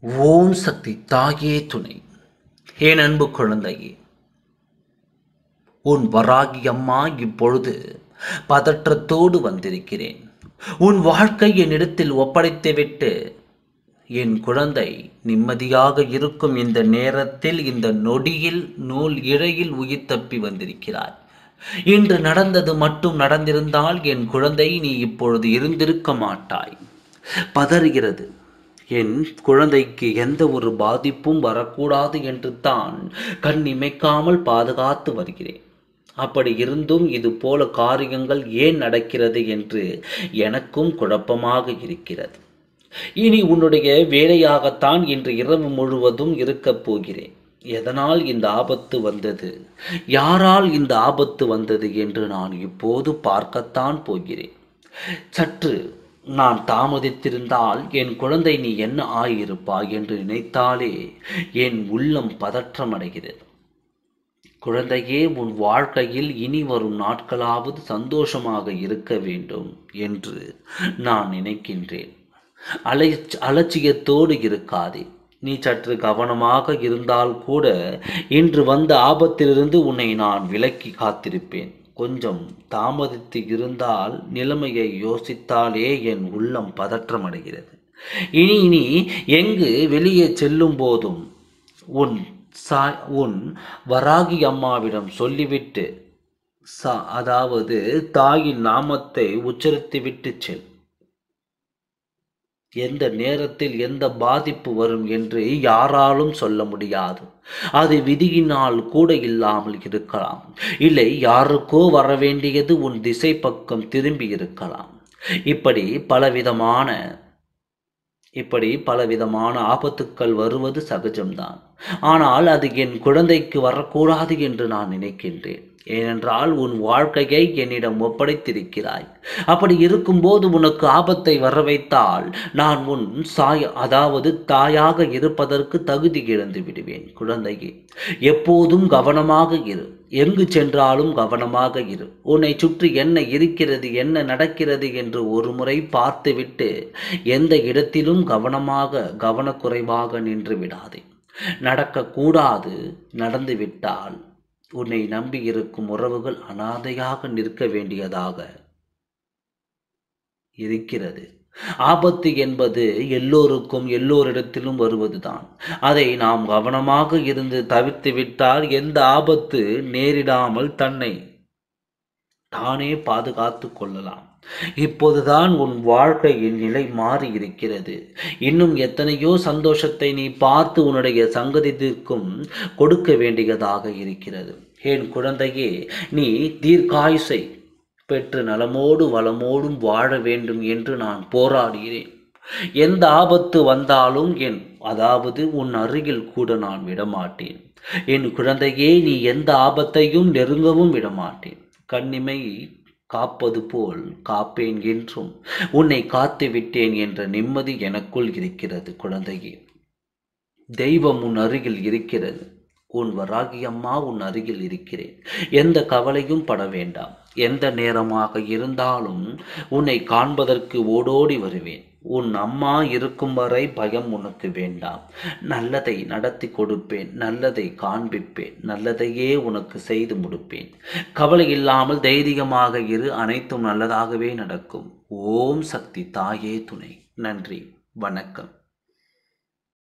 ஓம் சக்தி தாயே துணை. என் அன்பு குழந்தையே, உன் வராகி அம்மா இப்பொழுது பதற்றத்தோடு வந்திருக்கிறேன். உன் வாழ்க்கை என்னிடத்தில் ஒப்படைத்துவிட்டு என் குழந்தை நிம்மதியாக இருக்கும் இந்த நேரத்தில், இந்த நொடியில் நூல் இழையில் உயிர் தப்பி வந்திருக்கிறாய். இன்று நடந்தது மட்டும் நடந்திருந்தால் என் குழந்தை நீ இப்பொழுது இருந்திருக்க மாட்டாய். பதறுகிறது. என் குழந்தைக்கு எந்த ஒரு பாதிப்பும் வரக்கூடாது என்று தான் கண் இமைக்காமல் பாதுகாத்து வருகிறேன். அப்படி இருந்தும் இது போல காரியங்கள் ஏன் நடக்கிறது என்று எனக்கும் குழப்பமாக இருக்கிறது. இனி உன்னுடைய வேலையாகத்தான் இன்று இரவு முழுவதும் இருக்கப் போகிறேன். எதனால் இந்த ஆபத்து வந்தது, யாரால் இந்த ஆபத்து வந்தது என்று நான் இப்போது பார்க்கத்தான் போகிறேன். சற்று நான் தாமதித்திருந்தால் என் குழந்தை நீ என்ன ஆயிருப்பாய் என்று நினைத்தாலே என் உள்ளம் பதற்றமடைகிறது. குழந்தையே, உன் வாழ்க்கையில் இனி வரும் நாட்களாவது சந்தோஷமாக இருக்க வேண்டும் என்று நான் நினைக்கின்றேன். அலட்சியத்தோடு இருக்காதே. நீ சற்று கவனமாக இருந்தால் கூட இன்று வந்த ஆபத்திலிருந்து உன்னை நான் விலக்கி காத்திருப்பேன். கொஞ்சம் தாமதித்து இருந்தால் நிலைமையை யோசித்தாலே என் உள்ளம் பதற்றமடைகிறது. இனி எங்கு வெளியே செல்லும் போதும் உன் வராகி அம்மாவிடம் சொல்லிவிட்டு, அதாவது தாயின் நாமத்தை உச்சரித்துவிட்டு செல். எந்த நேரத்தில் எந்த பாதிப்பு வரும் என்று யாராலும் சொல்ல முடியாது. அது விதியினால் கூட இல்லாமல் இருக்கலாம். இல்லை, யாருக்கோ வர வேண்டியது உன் திசை பக்கம் திரும்பி இருக்கலாம். இப்படி பலவிதமான ஆபத்துக்கள் வருவது சகஜம்தான். ஆனால் அது என் குழந்தைக்கு வரக்கூடாது என்று நான் நினைக்கின்றேன். ஏனென்றால் உன் வாழ்க்கையை என்னிடம் ஒப்படைத்திருக்கிறாய். அப்படி இருக்கும்போது உனக்கு ஆபத்தை வர வைத்தால் நான் உன் தாயாக இருப்பதற்கு தகுதி இழந்து விடுவேன். குழந்தையே, எப்போதும் கவனமாக இரு. எங்கு சென்றாலும் கவனமாக இரு. உன்னை சுற்றி என்ன இருக்கிறது, என்ன நடக்கிறது என்று ஒரு முறை பார்த்துவிட்டு எந்த இடத்திலும் கவனக்குறைவாக நின்று விடாதே. நடக்கக்கூடாது நடந்துவிட்டால் உன்னை நம்பி இருக்கும் உறவுகள் அனாதையாக நிற்க வேண்டியதாக இருக்கிறது. ஆபத்து என்பது எல்லோருக்கும் எல்லோரிடத்திலும் வருவதுதான். அதை நாம் கவனமாக இருந்து தவிர்த்து விட்டால் எந்த ஆபத்து நேரிடாமல் தன்னை தானே பாதுகாத்து கொள்ளலாம். இப்போதுதான் உன் வாழ்க்கையின் நிலை மாறி இருக்கிறது. இன்னும் எத்தனையோ சந்தோஷத்தை நீ பார்த்து உன்னுடைய சங்கதிக்கும் கொடுக்க வேண்டியதாக இருக்கிறது. என் குழந்தையே, நீ தீர்க்காயுசை பெற்று நலமோடு வளமோடும் வாழ வேண்டும் என்று நான் போராடுகிறேன். எந்த ஆபத்து வந்தாலும் உன் அருகில் கூட நான் விடமாட்டேன். என் குழந்தையே, நீ எந்த ஆபத்தையும் நெருங்கவும் விடமாட்டேன். கண்ணிமை காப்பது போல் காப்பேன் என்றும் உன்னை காத்து விட்டேன் என்ற நிம்மதி எனக்குள் இருக்கிறது. குழந்தையே, தெய்வம் உன் அருகில் இருக்கிறது. உன் வராகி அம்மா உன் அருகில் இருக்கிறேன். எந்த கவலையும் பட வேண்டாம். எந்த நேரமாக இருந்தாலும் உன்னை காண்பதற்கு ஓடோடி வருவேன். உன் அம்மா இருக்கும் வரை பயம் உனக்கு வேண்டாம். நல்லதை நடத்தி கொடுப்பேன், நல்லதை காண்பிப்பேன், நல்லதையே உனக்கு செய்து முடிப்பேன். கவலை இல்லாமல் தைரியமாக இரு. அனைத்தும் நல்லதாகவே நடக்கும். ஓம் சக்தி தாயே துணை. நன்றி, வணக்கம்.